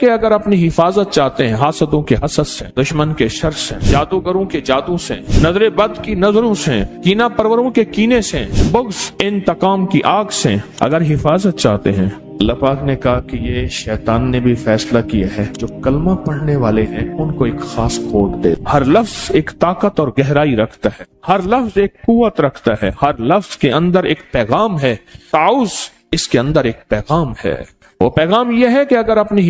کہ اگر اپنی حفاظت چاہتے ہیں حاسدوں کے حسد سے، دشمن کے شر سے، جادوگروں کے جادو سے، نظر بد کی نظروں سے، کینہ پروروں کے کینے سے، بغض انتقام کی آگ سے اگر حفاظت چاہتے ہیں، اللہ پاک نے کہا کہ یہ شیطان نے بھی فیصلہ کیا ہے جو کلمہ پڑھنے والے ہیں ان کو ایک خاص کوڈ دے۔ ہر لفظ ایک طاقت اور گہرائی رکھتا ہے، ہر لفظ ایک قوت رکھتا ہے، ہر لفظ کے اندر ایک پیغام ہے۔ تعوذ اس کے اندر ایک پیغام ہے، وہ پیغام یہ ہے کہ اگر اپنی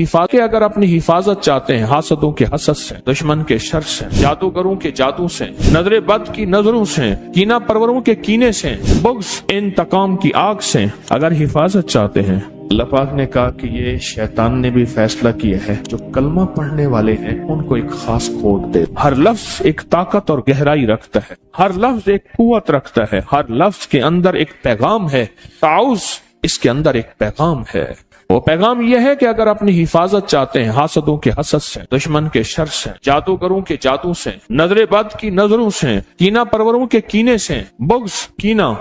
حفاظت چاہتے ہیں حاسدوں کے حسد سے، دشمن کے شر سے، جادوگروں کے جادو سے، نظر بد کی نظروں سے، کینہ پروروں کے کینے سے، بغض انتقام کی آگ سے اگر حفاظت چاہتے ہیں، اللہ پاک نے کہا کہ یہ شیطان نے بھی فیصلہ کیا ہے جو کلمہ پڑھنے والے ہیں ان کو ایک خاص کوڈ دے۔ ہر لفظ ایک طاقت اور گہرائی رکھتا ہے، ہر لفظ ایک قوت رکھتا ہے، ہر لفظ کے اندر ایک پیغام ہے۔ تعوذ اس کے اندر ایک پیغام ہے، وہ پیغام یہ ہے کہ اگر اپنی حفاظت چاہتے ہیں حاسدوں کے حسد سے، دشمن کے شر سے، جادوگروں کے جادو سے، نظر بد کی نظروں سے، کینہ پروروں کے کینے سے، بغض کینہ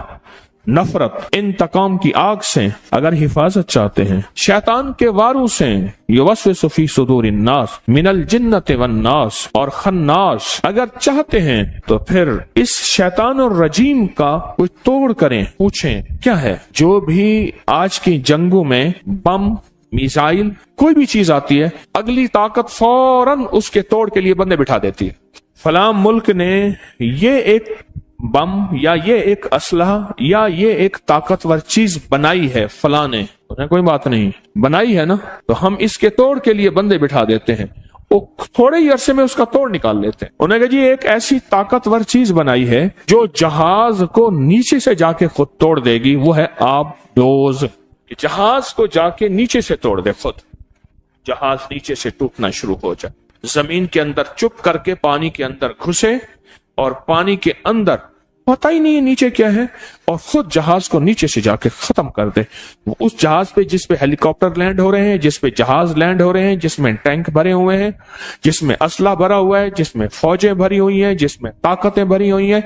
نفرت انتقام کی آگ سے اگر حفاظت چاہتے ہیں، شیطان کے واروں سے، یوسوس فی صدور الناس من الجنۃ والناس اور خناس اگر چاہتے ہیں تو پھر اس شیطان اور رجیم کا کچھ توڑ کریں۔ پوچھیں کیا ہے؟ جو بھی آج کی جنگوں میں بم، میزائل، کوئی بھی چیز آتی ہے، اگلی طاقت فوراً اس کے توڑ کے لیے بندے بٹھا دیتی ہے۔ فلاں ملک نے یہ ایک بم یا یہ ایک اسلحہ یا یہ ایک طاقتور چیز بنائی ہے، فلاں نے، کوئی بات نہیں، بنائی ہے نا، تو ہم اس کے توڑ کے لیے بندے بٹھا دیتے ہیں، وہ تھوڑے ہی عرصے میں اس کا توڑ نکال لیتے ہیں۔ انہیں کہا جی ایک ایسی طاقتور چیز بنائی ہے جو جہاز کو نیچے سے جا کے خود توڑ دے گی، وہ ہے آب دوز، کہ جہاز کو جا کے نیچے سے توڑ دے، خود جہاز نیچے سے ٹوٹنا شروع ہو جائے، زمین کے اندر چپ کر کے پانی کے اندر گھسے اور پانی کے اندر پتہ ہی نہیں ہے نیچے کیا ہے، اور خود جہاز کو نیچے سے جا کے ختم کر دے۔ اس جہاز پہ جس پہ ہیلی کاپٹر لینڈ ہو رہے ہیں، جس پہ جہاز لینڈ ہو رہے ہیں، جس میں ٹینک بھرے ہوئے ہیں، جس میں اسلحہ بھرا ہوا ہے، جس میں فوجیں بھری ہوئی ہیں، جس میں طاقتیں بھری ہوئی ہیں،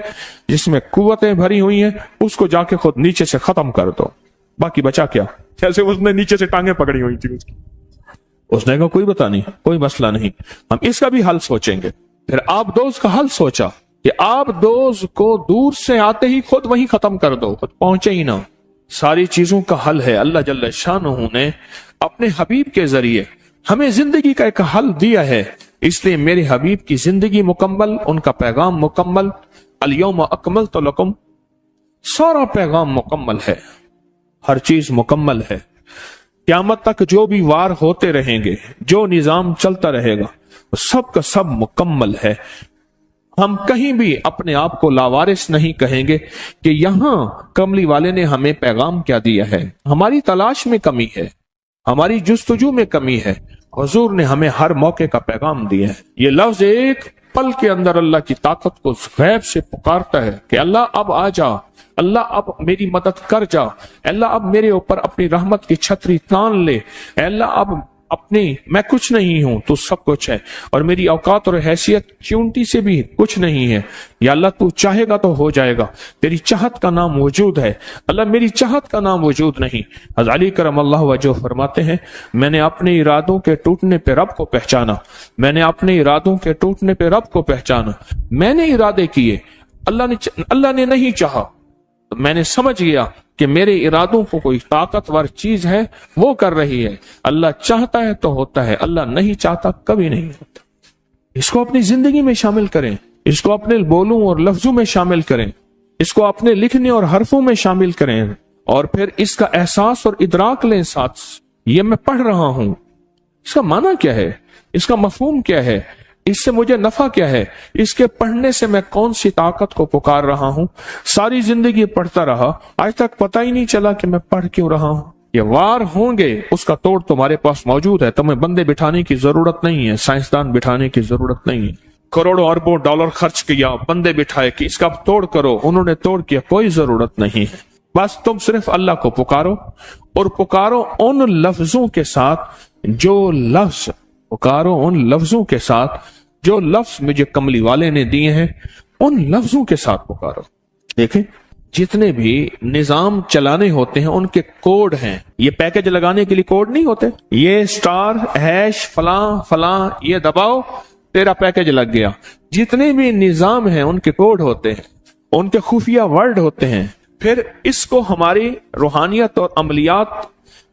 جس میں قوتیں بھری ہوئی ہیں، اس کو جا کے خود نیچے سے ختم کر دو، باقی بچا کیا؟ جیسے اس نے نیچے سے ٹانگیں پکڑی ہوئی تھی اس نے کہا کوئی بتا نہیں، کوئی مسئلہ نہیں، ہم اس کا بھی حل سوچیں گے۔ پھر آپ دوست کا حل سوچا کہ آپ دوز کو دور سے آتے ہی خود وہیں ختم کر دو، خود پہنچے ہی نہ۔ ساری چیزوں کا حل ہے، اللہ جل شانہ نے اپنے حبیب کے ذریعے ہمیں زندگی کا ایک حل دیا ہے، اس لیے میرے حبیب کی زندگی مکمل، ان کا پیغام مکمل، الیوم اکملت لکم، سارا پیغام مکمل ہے، ہر چیز مکمل ہے۔ قیامت تک جو بھی وار ہوتے رہیں گے، جو نظام چلتا رہے گا، وہ سب کا سب مکمل ہے۔ ہم کہیں بھی اپنے آپ کو لاوارث نہیں کہیں گے کہ یہاں کملی والے نے ہمیں پیغام کیا دیا ہے، ہماری تلاش میں کمی ہے، ہماری جستجو میں کمی ہے، حضور نے ہمیں ہر موقع کا پیغام دیا ہے۔ یہ لفظ ایک پل کے اندر اللہ کی طاقت کو غیب سے پکارتا ہے کہ اللہ اب آ جا، اللہ اب میری مدد کر جا، اللہ اب میرے اوپر اپنی رحمت کی چھتری تان لے، اللہ اب میں کچھ نہیں ہوں، تو سب کچھ ہے، اور میری اوقات اور حیثیت چونٹی سے بھی کچھ نہیں ہے، یا اللہ تو چاہے گا تو ہو جائے گا، تیری چاہت کا نام وجود ہے، اللہ میری چاہت کا نام وجود نہیں۔ حضرت علی کرم اللہ وجہ فرماتے ہیں میں نے اپنے ارادوں کے ٹوٹنے پہ رب کو پہچانا، میں نے اپنے ارادوں کے ٹوٹنے پہ رب کو پہچانا، میں نے ارادے کیے، اللہ نے نہیں چاہا، میں نے سمجھ گیا کہ میرے ارادوں کو کوئی طاقتور چیز ہے وہ کر رہی ہے، اللہ چاہتا ہے تو ہوتا ہے، اللہ نہیں چاہتا کبھی نہیں ہوتا۔ اس کو اپنی زندگی میں شامل کریں، اس کو اپنے بولوں اور لفظوں میں شامل کریں، اس کو اپنے لکھنے اور حرفوں میں شامل کریں، اور پھر اس کا احساس اور ادراک لیں ساتھ، یہ میں پڑھ رہا ہوں، اس کا معنی کیا ہے، اس کا مفہوم کیا ہے، اس سے مجھے نفع کیا ہے، اس کے پڑھنے سے میں کون سی طاقت کو پکار رہا ہوں۔ ساری زندگی پڑھتا رہا، آج تک پتہ ہی نہیں چلا کہ میں پڑھ کیوں رہا ہوں۔ یہ وار ہوں گے، اس کا توڑ تمہارے پاس موجود ہے، تمہیں بندے بٹھانے کی ضرورت نہیں ہے، سائنسدان بٹھانے کی ضرورت نہیں ہے، کروڑوں اربوں ڈالر خرچ کیا، بندے بٹھائے کہ اس کا توڑ کرو، انہوں نے توڑ کیا، کوئی ضرورت نہیں ہے۔ بس تم صرف اللہ کو پکارو، اور پکارو ان لفظوں کے ساتھ جو لفظ مجھے کملی والے نے دیے ہیں، ان لفظوں کے ساتھ پکارو۔ دیکھیں جتنے بھی نظام چلانے ہوتے ہیں ان کے کوڈ ہیں. یہ پیکج لگانے کے لیے کوڈ نہیں ہوتے. یہ اسٹار ہیش فلاں فلاں یہ دباؤ تیرا پیکج لگ گیا. جتنے بھی نظام ہیں ان کے کوڈ ہوتے ہیں, ان کے خفیہ ورڈ ہوتے ہیں. پھر اس کو ہماری روحانیت اور عملیات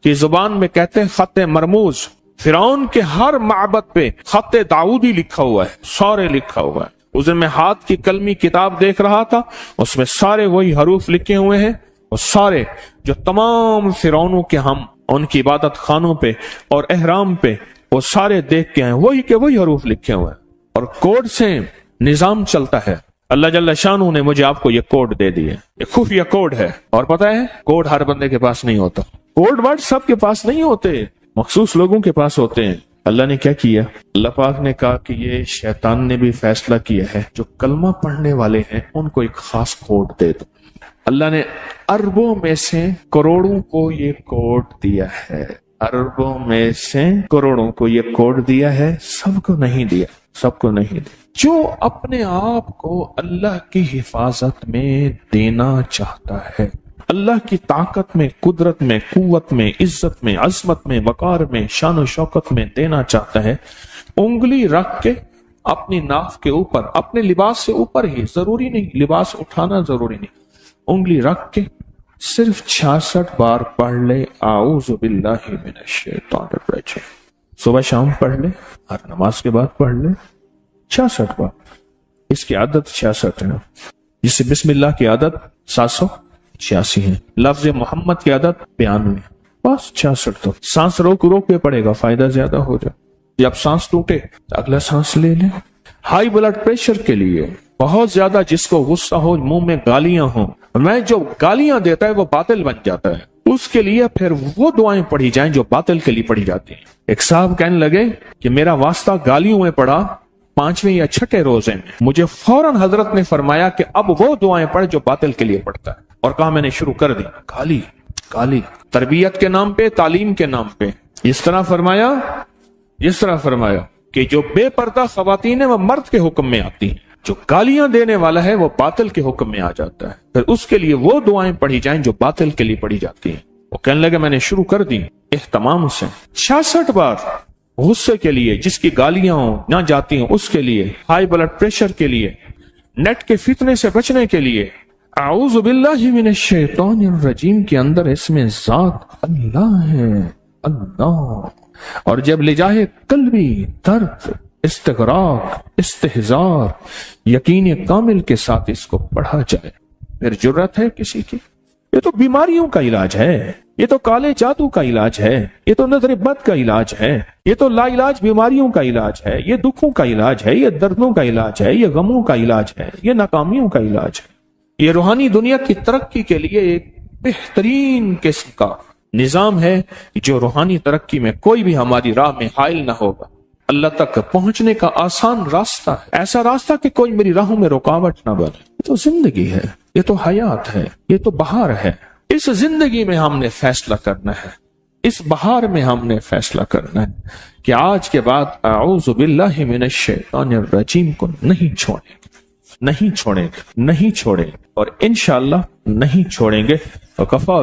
کی زبان میں کہتے ہیں خط مرموز. فرعون کے ہر معبد پہ خط داؤدی لکھا ہوا ہے, سارے لکھا ہوا ہے. اس دن میں ہاتھ کی قلمی کتاب دیکھ رہا تھا, اس میں سارے وہی حروف لکھے ہوئے ہیں, اور سارے جو تمام فرعونوں کے ہم ان کی عبادت خانوں پہ اور احرام پہ وہ سارے دیکھ کے ہیں, وہی کے وہی حروف لکھے ہوئے ہیں, اور کوڈ سے نظام چلتا ہے. اللہ جل شانہ نے مجھے آپ کو یہ کوڈ دے دیے, یہ خفیہ کوڈ ہے. اور پتہ ہے کوڈ ہر بندے کے پاس نہیں ہوتا, کوڈ ورڈ سب کے پاس نہیں ہوتے, مخصوص لوگوں کے پاس ہوتے ہیں. اللہ نے کیا کیا؟ اللہ پاک نے کہا کہ یہ شیطان نے بھی فیصلہ کیا ہے جو کلمہ پڑھنے والے ہیں ان کو ایک خاص کوڈ دے دو. اللہ نے اربوں میں سے کروڑوں کو یہ کوڈ دیا ہے, اربوں میں سے کروڑوں کو یہ کوڈ دیا ہے, سب کو نہیں دیا, سب کو نہیں دیا. جو اپنے آپ کو اللہ کی حفاظت میں دینا چاہتا ہے, اللہ کی طاقت میں, قدرت میں, قوت میں, عزت میں, عظمت میں, وقار میں, شان و شوکت میں دینا چاہتا ہے, انگلی رکھ کے اپنی ناف کے اوپر, اپنے لباس سے اوپر ہی, ضروری نہیں لباس اٹھانا ضروری نہیں, انگلی رکھ کے صرف 66 بار پڑھ لے اعوذ باللہ من الشیطان الرجیم. صبح شام پڑھ لے, ہر نماز کے بعد پڑھ لے 66 بار. اس کی عادت 66 ہے, جس سے بسم اللہ کی عادت 786 ہے, لفظ محمد کی عادت 92, بس 66. تو سانس روک روک کے پڑے گا, فائدہ زیادہ ہو جائے. جب سانس ٹوٹے تو اگلا سانس لے لیں. ہائی بلڈ پریشر کے لیے بہت زیادہ, جس کو غصہ ہو, منہ میں گالیاں ہوں, میں جو گالیاں دیتا ہے وہ باطل بن جاتا ہے, اس کے لیے پھر وہ دعائیں پڑھی جائیں جو باطل کے لیے پڑھی جاتی ہیں. ایک صاحب کہنے لگے کہ میرا واسطہ گالیوں میں پڑا 5ویں یا 6ٹھے روزے میں. مجھے فوراً حضرت نے فرمایا کہ اب وہ دعائیں پڑھ جو باطل کے لیے پڑھتا ہے, اور کہا میں نے شروع کر دی گالی گالی, تربیت کے نام پہ, تعلیم کے نام پہ. اس طرح فرمایا کہ جو بے پردہ خواتین ہیں وہ مرد کے حکم میں آتی ہیں, جو گالیاں دینے والا ہے وہ باطل کے حکم میں آ جاتا ہے. پھر اس کے لیے وہ دعائیں پڑھی جائیں جو باطل کے لیے پڑھی جاتی ہیں. وہ کہنے لگے میں نے شروع کر دی اہتمام سے 66 بار, غصے کے لیے, جس کی گالیاں نہ جاتی ہیں اس کے لیے, ہائی بلڈ پریشر کے لیے, نیٹ کے فتنے سے بچنے کے لیے. اعوذ باللہ من الشیطان الرجیم کے اندر اس میں ذات اللہ ہے, اللہ. اور جب لجاہے قلبی درد, استغراق, استحضار, یقین کامل کے ساتھ اس کو پڑھا جائے, پھر جرت ہے کسی کی. یہ تو بیماریوں کا علاج ہے, یہ تو کالے جادو کا علاج ہے, یہ تو نظر بد کا علاج ہے, یہ تو لا علاج بیماریوں کا علاج ہے, یہ دکھوں کا علاج ہے, یہ دردوں کا علاج ہے, یہ غموں کا علاج ہے, یہ ناکامیوں کا علاج ہے. یہ روحانی دنیا کی ترقی کے لیے ایک بہترین قسم کا نظام ہے جو روحانی ترقی میں کوئی بھی ہماری راہ میں حائل نہ ہوگا. اللہ تک پہنچنے کا آسان راستہ ہے, ایسا راستہ کہ کوئی میری راہوں میں رکاوٹ نہ بنے. یہ تو زندگی ہے, یہ تو حیات ہے, یہ تو بہار ہے. اس زندگی میں ہم نے فیصلہ کرنا ہے, اس بہار میں ہم نے فیصلہ کرنا ہے کہ آج کے بعد اعوذ باللہ من الشیطان الرجیم کو نہیں چھوڑیں گے, نہیں چھوڑیں گے, نہیں چھوڑیں گے, اور انشاءاللہ نہیں چھوڑیں گے. وکفا